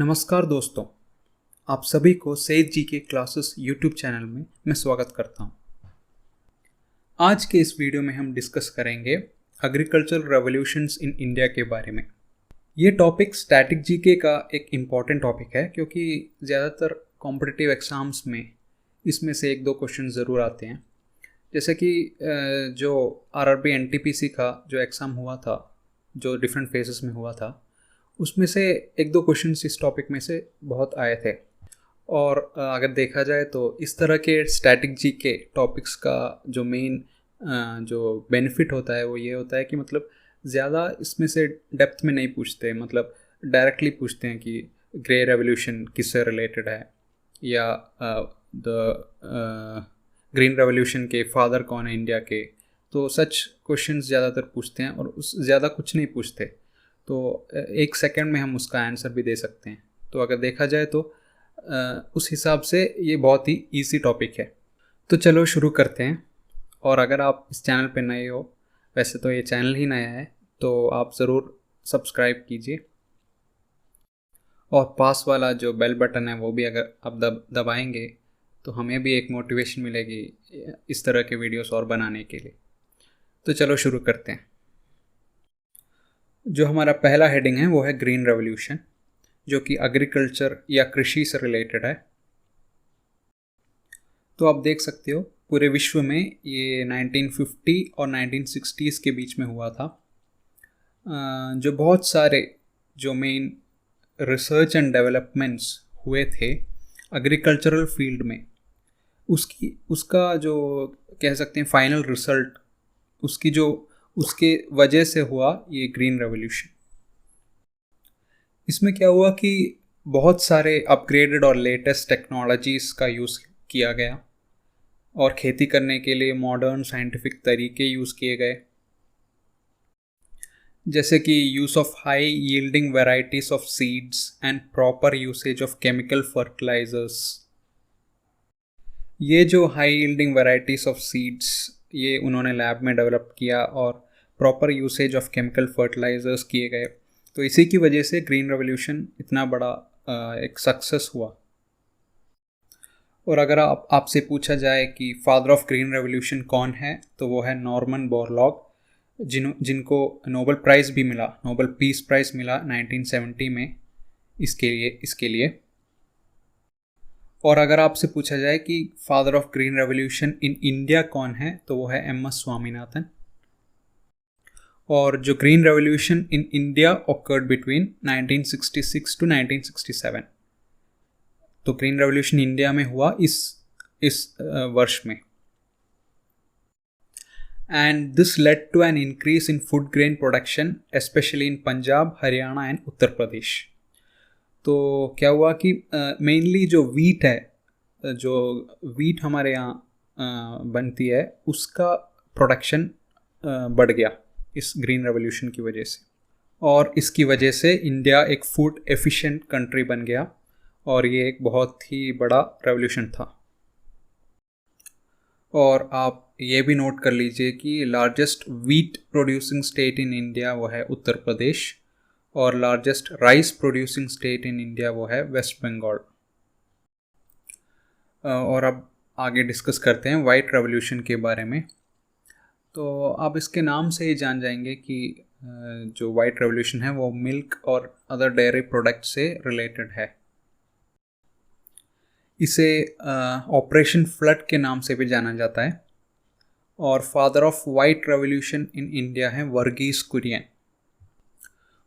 नमस्कार दोस्तों, आप सभी को सेज जी के क्लासेस यूट्यूब चैनल में मैं स्वागत करता हूं। आज के इस वीडियो में हम डिस्कस करेंगे एग्रीकल्चरल रेवोल्यूशंस इन इंडिया के बारे में। ये टॉपिक स्टैटिक जीके का एक इम्पॉर्टेंट टॉपिक है क्योंकि ज़्यादातर कॉम्पिटिटिव एग्ज़ाम्स में इसमें से एक दो क्वेश्चन ज़रूर आते हैं। जैसे कि जो आरआरबी एनटीपीसी का जो एग्ज़ाम हुआ था, जो डिफरेंट फेजेस में हुआ था, उसमें से एक दो क्वेश्चंस इस टॉपिक में से बहुत आए थे। और अगर देखा जाए तो इस तरह के स्टैटिक जी के टॉपिक्स का जो मेन जो बेनिफिट होता है वो ये होता है कि मतलब ज़्यादा इसमें से डेप्थ में नहीं पूछते, मतलब डायरेक्टली पूछते हैं कि ग्रे रेवोल्यूशन किससे रिलेटेड है या द ग्रीन रेवोल्यूशन के फादर कौन है इंडिया के। तो सच क्वेश्चंस ज़्यादातर पूछते हैं और उस ज़्यादा कुछ नहीं पूछते, तो एक सेकंड में हम उसका आंसर भी दे सकते हैं। तो अगर देखा जाए तो उस हिसाब से ये बहुत ही इजी टॉपिक है। तो चलो शुरू करते हैं। और अगर आप इस चैनल पे नए हो, वैसे तो ये चैनल ही नया है, तो आप ज़रूर सब्सक्राइब कीजिए और पास वाला जो बेल बटन है वो भी अगर आप दबाएंगे तो हमें भी एक मोटिवेशन मिलेगी इस तरह के वीडियोस और बनाने के लिए। तो चलो शुरू करते हैं। जो हमारा पहला हेडिंग है वो है ग्रीन रेवोल्यूशन, जो कि एग्रीकल्चर या कृषि से रिलेटेड है। तो आप देख सकते हो पूरे विश्व में ये 1950 और 1960s के बीच में हुआ था। जो बहुत सारे जो मेन रिसर्च एंड डेवलपमेंट्स हुए थे एग्रीकल्चरल फील्ड में, उसका जो कह सकते हैं फाइनल रिजल्ट उसके वजह से हुआ ये ग्रीन रेवोल्यूशन। इसमें क्या हुआ कि बहुत सारे अपग्रेडेड और लेटेस्ट टेक्नोलॉजीज़ का यूज़ किया गया और खेती करने के लिए मॉडर्न साइंटिफिक तरीके यूज़ किए गए, जैसे कि use of high yielding varieties of seeds and proper usage of chemical fertilizers. ये जो high yielding varieties of seeds ये उन्होंने लैब में डेवलप किया और proper usage of chemical fertilizers किए गए। तो इसी की वजह से ग्रीन रेवोल्यूशन इतना बड़ा एक सक्सेस हुआ। और अगर आपसे पूछा जाए कि फादर ऑफ ग्रीन रेवोल्यूशन कौन है, तो वो है नॉर्मन बोरलॉग, जिनको नोबेल प्राइज़ भी मिला, नोबेल पीस प्राइज़ मिला 1970 में इसके लिए। और अगर आपसे पूछा जाए कि father of green revolution in India कौन है, तो वो है एम एस स्वामीनाथन। और जो green revolution in India occurred between 1966 to 1967, तो ग्रीन रेवोल्यूशन इंडिया में हुआ इस वर्ष में। And this led to an increase in food grain production specially in Punjab, Haryana and Uttar Pradesh. तो क्या हुआ कि मेनली जो वीट है, जो वीट हमारे यहाँ बनती है, उसका प्रोडक्शन बढ़ गया इस ग्रीन रेवोल्यूशन की वजह से। और इसकी वजह से इंडिया एक फूड एफिशिएंट कंट्री बन गया और ये एक बहुत ही बड़ा रेवोल्यूशन था। और आप ये भी नोट कर लीजिए कि largest wheat producing state in India वो है उत्तर प्रदेश और largest rice producing state in India वो है वेस्ट बंगाल। और अब आगे डिस्कस करते हैं वाइट रेवोल्यूशन के बारे में। तो आप इसके नाम से ही जान जाएंगे कि जो वाइट रेवोल्यूशन है वो मिल्क और अदर डेयरी प्रोडक्ट से रिलेटेड है। इसे ऑपरेशन फ्लड के नाम से भी जाना जाता है। और father of white revolution in India है वर्गीस कुरियन।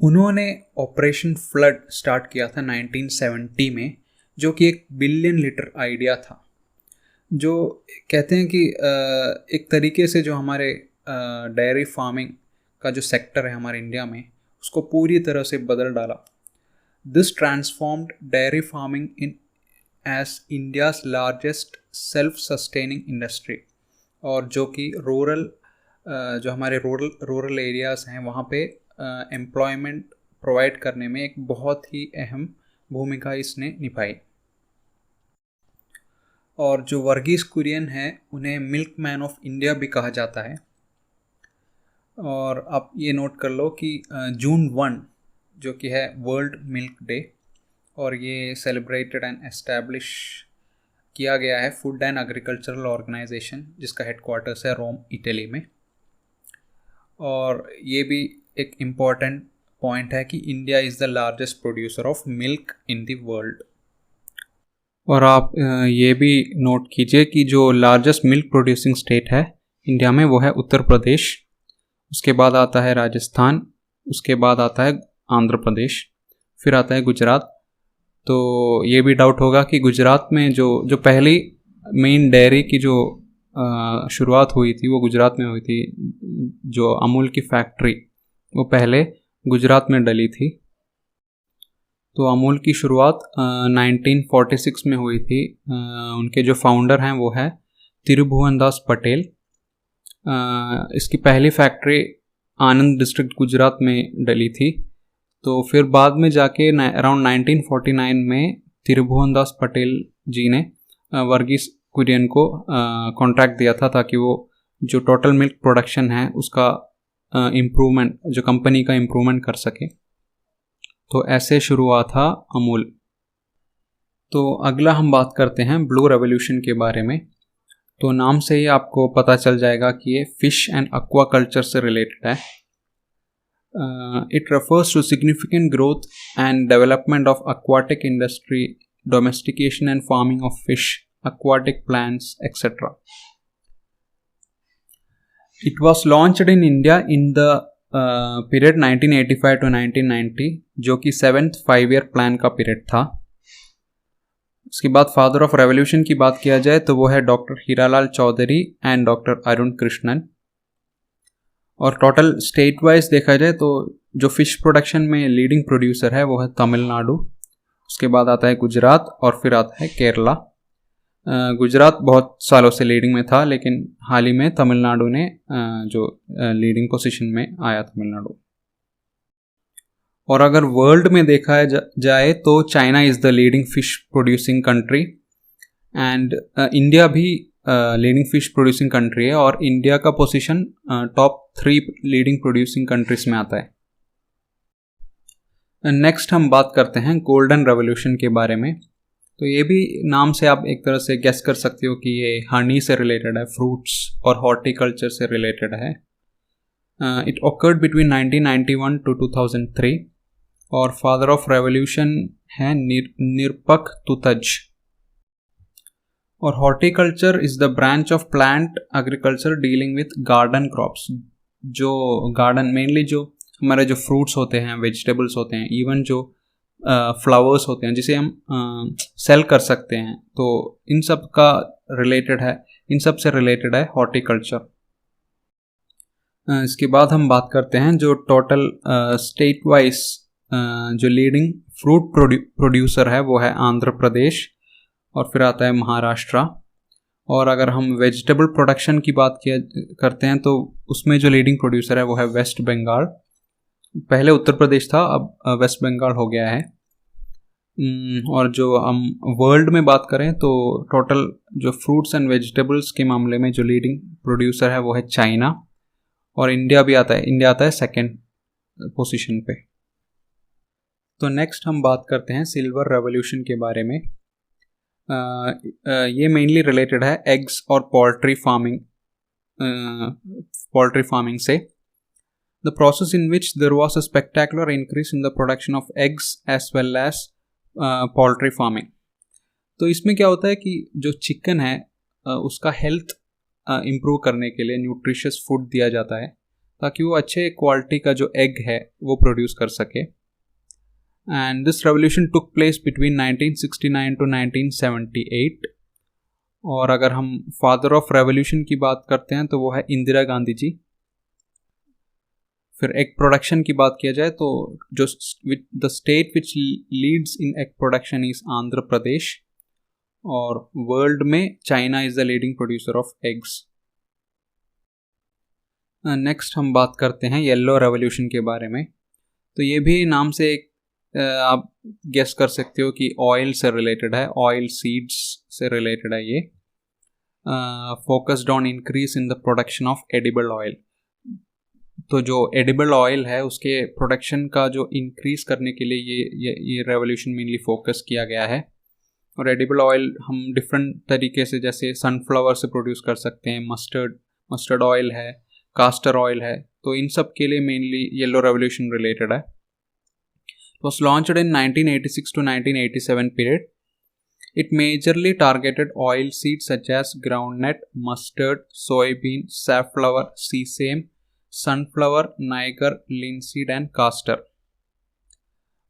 उन्होंने ऑपरेशन फ्लड स्टार्ट किया था 1970 में, जो कि 1 बिलियन लीटर आइडिया था, जो कहते हैं कि एक तरीके से जो हमारे डेयरी फार्मिंग का जो सेक्टर है हमारे इंडिया में, उसको पूरी तरह से बदल डाला। This transformed dairy farming in as India's largest self sustaining industry. और जो कि जो हमारे रूरल एरियाज़ हैं वहाँ पे एम्प्लॉयमेंट प्रोवाइड करने में एक बहुत ही अहम भूमिका इसने निभाई। और जो वर्गीस कुरियन है उन्हें मिल्क मैन ऑफ इंडिया भी कहा जाता है। और आप ये नोट कर लो कि जून 1 जो कि है वर्ल्ड मिल्क डे, और ये सेलिब्रेटेड एंड एस्टैब्लिश किया गया है फूड एंड एग्रीकल्चरल ऑर्गेनाइजेशन, जिसका हेडक्वार्टर्स है रोम, इटली में। और ये भी एक इम्पॉर्टेंट पॉइंट है कि India is the largest producer of milk in the world. और आप ये भी नोट कीजिए कि जो लार्जेस्ट मिल्क प्रोड्यूसिंग स्टेट है इंडिया में वो है उत्तर प्रदेश, उसके बाद आता है राजस्थान, उसके बाद आता है आंध्र प्रदेश, फिर आता है गुजरात। तो ये भी डाउट होगा कि गुजरात में जो पहली मेन डेयरी की जो शुरुआत हुई थी वो गुजरात में हुई थी। जो अमूल की फैक्ट्री वो पहले गुजरात में डली थी। तो अमूल की शुरुआत 1946 में हुई थी। उनके जो फाउंडर हैं वो है तिरुभुवनदास पटेल। इसकी पहली फैक्ट्री आनंद डिस्ट्रिक्ट गुजरात में डली थी। तो फिर बाद में जाके अराउंड 1949 में तिरुभुवनदास पटेल जी ने वर्गीस कुरियन को कॉन्ट्रैक्ट दिया था ताकि वो जो टोटल मिल्क प्रोडक्शन है उसका इम्प्रूवमेंट, जो कंपनी का इम्प्रूवमेंट कर सके। तो ऐसे शुरू हुआ था अमूल। तो अगला हम बात करते हैं ब्लू रेवोल्यूशन के बारे में। तो नाम से ही आपको पता चल जाएगा कि ये फिश एंड एक्वा कल्चर से रिलेटेड है। It refers to significant growth and development of aquatic industry, domestication and farming of fish, aquatic plants, etc. It was launched in India in the period 1985 to 1990, जो कि 7th 5-year plan का period था। उसके बाद father of revolution की बात किया जाए तो वो है doctor Hiralal Chaudhary and doctor Arun Krishnan. और टोटल स्टेट वाइज देखा जाए तो जो फिश प्रोडक्शन में लीडिंग प्रोड्यूसर है वो है तमिलनाडु, उसके बाद आता है गुजरात और फिर आता है केरला। गुजरात बहुत सालों से लीडिंग में था, लेकिन हाल ही में तमिलनाडु ने जो लीडिंग पोजीशन में आया तमिलनाडु। और अगर वर्ल्ड में देखा जाए तो China is the leading fish producing country and India भी लीडिंग फिश प्रोड्यूसिंग कंट्री है और इंडिया का position top 3 leading producing countries में आता है। नेक्स्ट हम बात करते हैं गोल्डन रेवोल्यूशन के बारे में। तो ये भी नाम से आप एक तरह से गेस कर सकते हो कि ये हनी से रिलेटेड है, फ्रूट्स और हॉर्टिकल्चर से रिलेटेड है। इट ऑकर्ड बिटवीन 1991 to 2003 और फादर ऑफ रेवोल्यूशन है निरपख तुतज। और horticulture is the branch of plant agriculture dealing with garden crops. जो गार्डन मेनली जो हमारे जो फ्रूट्स होते हैं, वेजिटेबल्स होते हैं, इवन जो फ्लावर्स होते हैं जिसे हम सेल कर सकते हैं, तो इन सब का रिलेटेड है, इन सब से रिलेटेड है हॉर्टिकल्चर। इसके बाद हम बात करते हैं जो टोटल स्टेट वाइज जो लीडिंग फ्रूट प्रोड्यूसर है वो है आंध्र प्रदेश और फिर आता है महाराष्ट्र। और अगर हम वेजिटेबल प्रोडक्शन की बात करते हैं तो उसमें जो लीडिंग प्रोड्यूसर है वो है वेस्ट बंगाल। पहले उत्तर प्रदेश था, अब वेस्ट बंगाल हो गया है। और जो हम वर्ल्ड में बात करें तो टोटल जो फ्रूट्स एंड वेजिटेबल्स के मामले में जो लीडिंग प्रोड्यूसर है वो है चाइना और इंडिया भी आता है। इंडिया आता है 2nd पोजीशन पे। तो नेक्स्ट हम बात करते हैं सिल्वर रेवोल्यूशन के बारे में। ये मेनली रिलेटेड है एग्स और पोल्ट्री फार्मिंग से। The process in which there was a spectacular increase in the production of eggs as well as poultry farming. तो इसमें क्या होता है कि जो चिकन है उसका हेल्थ इम्प्रूव करने के लिए न्यूट्रिशियस फूड दिया जाता है ताकि वो अच्छे क्वालिटी का जो एग है वो प्रोड्यूस कर सके। And this revolution took place between 1969 to 1978। और अगर हम फादर ऑफ रेवोल्यूशन की बात करते हैं तो वो है इंदिरा गांधी जी। फिर एग प्रोडक्शन की बात किया जाए तो जो the state which leads in egg production is Andhra Pradesh और वर्ल्ड में China is the leading producer of eggs. Next हम बात करते हैं येलो रेवोल्यूशन के बारे में। तो ये भी नाम से आप गेस कर सकते हो कि ऑयल से रिलेटेड है, ऑयल सीड्स से रिलेटेड है ये। Focused on increase in the production of edible oil. तो जो एडिबल ऑयल है उसके प्रोडक्शन का जो इंक्रीज करने के लिए ये रेवोल्यूशन मेनली फोकस किया गया है। और एडिबल ऑयल हम डिफरेंट तरीके से, जैसे सनफ्लावर से प्रोड्यूस कर सकते हैं, मस्टर्ड ऑयल है, कास्टर ऑयल है, तो इन सब के लिए मेनली येलो रेवोल्यूशन रिलेटेड है। It was launched in 1986 to 1987 period. It majorly targeted oil seeds such as groundnut, mustard, soybean, safflower, sesame, sunflower, niger, linseed and castor.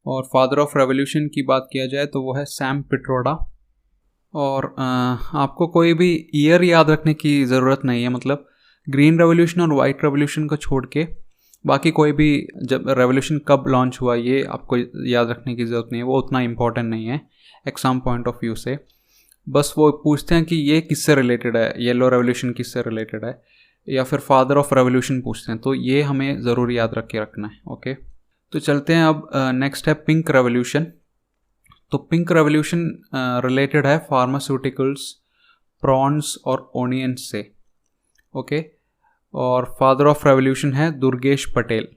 और father of revolution की बात किया जाए तो वो है सैम पिट्रोडा। और आपको कोई भी ईयर याद रखने की ज़रूरत नहीं है, मतलब ग्रीन रेवोल्यूशन और वाइट रेवोल्यूशन को छोड़ के बाकी कोई भी जब रेवोल्यूशन कब लॉन्च हुआ ये आपको याद रखने की ज़रूरत नहीं है, वो उतना इम्पॉर्टेंट नहीं है एग्जाम पॉइंट ऑफ व्यू से। बस वो पूछते हैं कि ये किससे रिलेटेड है, येलो रेवोल्यूशन किससे रिलेटेड है, या फिर फादर ऑफ रेवोल्यूशन पूछते हैं, तो ये हमें ज़रूर याद रख के रखना है। ओके, तो चलते हैं अब नेक्स्ट है पिंक रेवोल्यूशन। तो पिंक रेवोल्यूशन रिलेटेड है फार्मास्यूटिकल्स, प्रॉन्स और ओनियंस से। ओके, और फादर ऑफ रेवोल्यूशन है दुर्गेश पटेल।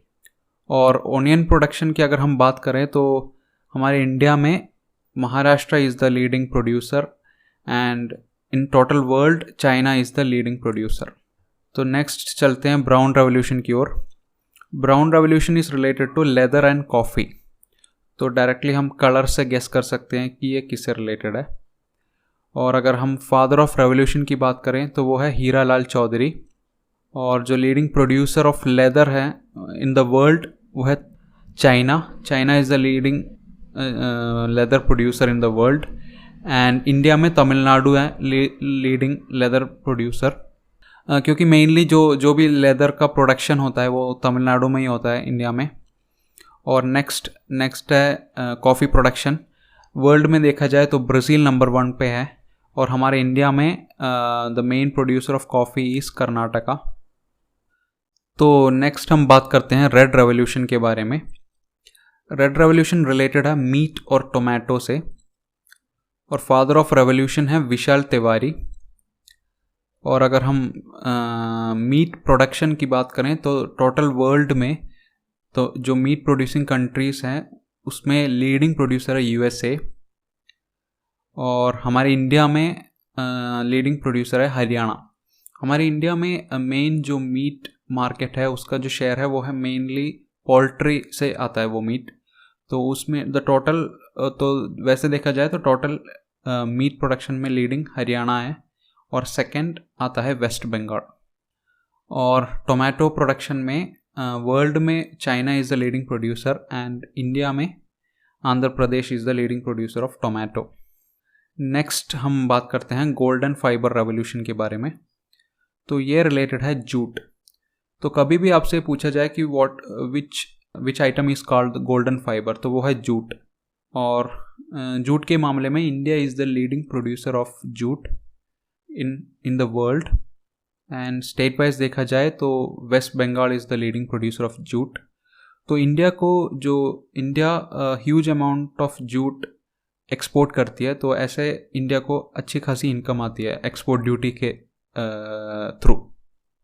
और ओनियन प्रोडक्शन की अगर हम बात करें तो हमारे इंडिया में Maharashtra is the leading producer and in total world China is the leading producer. तो नेक्स्ट चलते हैं ब्राउन रेवोल्यूशन की ओर। Brown revolution is related to leather and coffee. तो डायरेक्टली हम कलर से गेस कर सकते हैं कि ये किससे रिलेटेड है। और अगर हम फादर ऑफ रेवोल्यूशन की बात करें तो वो है हीरा लाल चौधरी। और जो लीडिंग प्रोड्यूसर ऑफ लेदर है इन द वर्ल्ड वो है China. China is the leading leather producer in the world. And India में तमिलनाडु है लीडिंग लेदर प्रोड्यूसर, क्योंकि मेनली जो भी लेदर का प्रोडक्शन होता है वो तमिलनाडु में ही होता है इंडिया में। और नेक्स्ट है कॉफ़ी प्रोडक्शन। वर्ल्ड में देखा जाए तो ब्राज़ील नंबर 1 पे है, और हमारे इंडिया में the main producer of coffee is Karnataka. तो नेक्स्ट हम बात करते हैं रेड रेवोल्यूशन के बारे में। रेड रेवोल्यूशन रिलेटेड है मीट और टोमेटो से, और फादर ऑफ रेवोल्यूशन है विशाल तिवारी। और अगर हम मीट प्रोडक्शन की बात करें तो टोटल वर्ल्ड में तो जो मीट प्रोड्यूसिंग कंट्रीज़ हैं उसमें लीडिंग प्रोड्यूसर है यूएसए। और हमारे इंडिया में लीडिंग प्रोड्यूसर है हरियाणा। हमारे इंडिया में मेन जो मीट मार्केट है उसका जो शेयर है वो है मेनली पोल्ट्री से आता है वो मीट। तो उसमें द टोटल तो वैसे देखा जाए तो टोटल मीट प्रोडक्शन में लीडिंग हरियाणा है, और सेकंड आता है वेस्ट बंगाल। और टोमेटो प्रोडक्शन में वर्ल्ड में China is the leading producer, and India में Andhra Pradesh is the leading producer of tomato. Next हम बात करते हैं गोल्डन फाइबर रेवोल्यूशन के बारे में। तो ये रिलेटेड है जूट। तो कभी भी आपसे पूछा जाए कि which item is called golden fibre, तो वो है जूट। और जूट के मामले में India is the leading producer of jute in the world. And state wise देखा जाए तो West Bengal is the leading producer of jute. तो India huge amount of jute export करती है, तो ऐसे इंडिया को अच्छी खासी इनकम आती है एक्सपोर्ट ड्यूटी के थ्रू।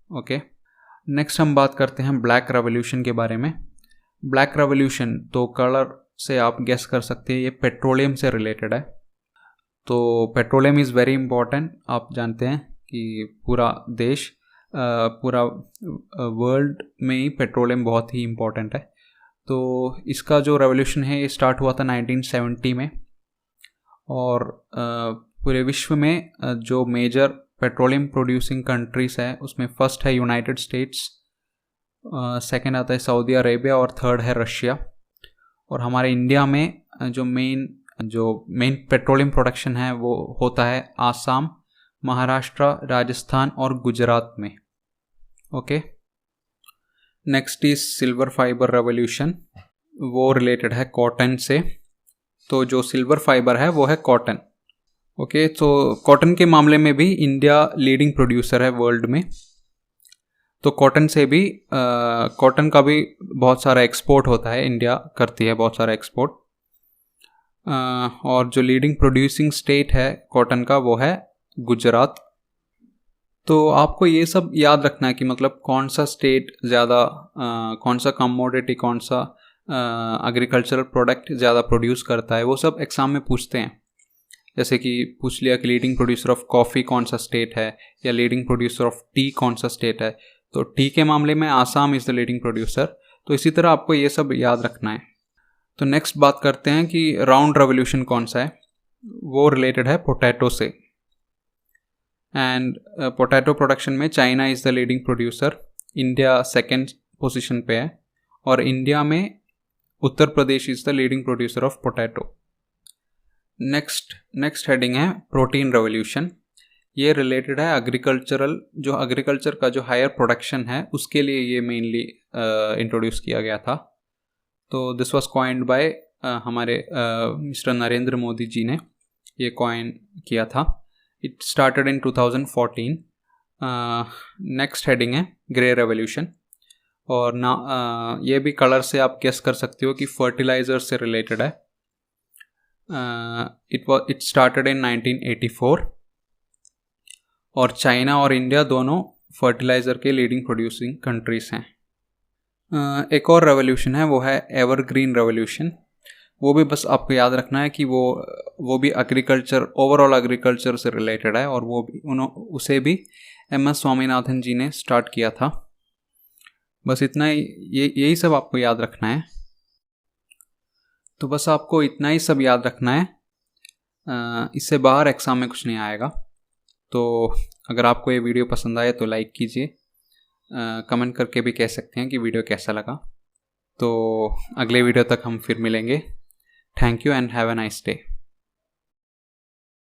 ओके, नेक्स्ट हम बात करते हैं ब्लैक रेवोल्यूशन के बारे में। ब्लैक रेवोल्यूशन तो कलर से आप गेस कर सकते हैं ये पेट्रोलियम से रिलेटेड है। तो पेट्रोलियम इज़ वेरी इंपॉर्टेंट। आप जानते हैं कि पूरा वर्ल्ड में ही पेट्रोलियम बहुत ही इम्पॉर्टेंट है। तो इसका जो रेवोल्यूशन है ये स्टार्ट हुआ था 1970 में। और पूरे विश्व में जो मेजर पेट्रोलियम प्रोड्यूसिंग कंट्रीज़ है उसमें फर्स्ट है यूनाइटेड स्टेट्स, सेकंड आता है सऊदी अरेबिया, और थर्ड है रशिया। और हमारे इंडिया में जो मेन पेट्रोलियम प्रोडक्शन है वो होता है आसाम, महाराष्ट्र, राजस्थान और गुजरात में। Okay, next is silver fibre revolution. वो रिलेटेड है कॉटन से। तो जो सिल्वर फाइबर है वो है कॉटन। ओके, तो कॉटन के मामले में भी इंडिया लीडिंग प्रोड्यूसर है वर्ल्ड में। तो कॉटन का भी बहुत सारा एक्सपोर्ट होता है, इंडिया करती है बहुत सारा एक्सपोर्ट। और जो लीडिंग प्रोड्यूसिंग स्टेट है कॉटन का वो है गुजरात। तो आपको ये सब याद रखना है कि मतलब कौन सा स्टेट ज़्यादा कौन सा कमोडिटी, कौन सा एग्रीकल्चरल प्रोडक्ट ज़्यादा प्रोड्यूस करता है, वो सब एग्ज़ाम में पूछते हैं। जैसे कि पूछ लिया कि लीडिंग प्रोड्यूसर ऑफ कॉफ़ी कौन सा स्टेट है, या लीडिंग प्रोड्यूसर ऑफ टी कौन सा स्टेट है। तो टी के मामले में Assam is the leading producer. तो इसी तरह आपको ये सब याद रखना है। तो नेक्स्ट बात करते हैं कि राउंड रेवोल्यूशन कौन सा है। वो रिलेटेड है पोटैटो से। एंड पोटैटो प्रोडक्शन में China is the leading producer, India second position पे है, और इंडिया में Uttar Pradesh is the leading producer of potato. Next heading है प्रोटीन रेवोल्यूशन। ये रिलेटेड है जो एग्रीकल्चर का जो हायर प्रोडक्शन है उसके लिए ये मेनली इंट्रोड्यूस किया गया था। तो दिस वाज कॉइन्ड बाय हमारे मिस्टर नरेंद्र मोदी जी ने ये कॉइन किया था। It started in 2014। Next heading है ग्रे रेवोल्यूशन, और ये भी कलर से आप गेस कर सकते हो कि फर्टिलाइजर से रिलेटेड है। इट स्टार्टेड इन 1984, और चाइना और इंडिया दोनों फर्टिलाइज़र के लीडिंग प्रोड्यूसिंग कंट्रीज़ हैं। एक और रेवोल्यूशन है, वो है एवरग्रीन रेवोल्यूशन। वो भी बस आपको याद रखना है कि वो भी ओवरऑल एग्रीकल्चर से रिलेटेड है, और उसे भी MS स्वामीनाथन जी ने स्टार्ट किया था। बस इतना ही, यही सब आपको याद रखना है। तो बस आपको इतना ही सब याद रखना है, इससे बाहर एग्ज़ाम में कुछ नहीं आएगा। तो अगर आपको ये वीडियो पसंद आए तो लाइक कीजिए, कमेंट करके भी कह सकते हैं कि वीडियो कैसा लगा। तो अगले वीडियो तक हम फिर मिलेंगे। Thank you and have a nice day.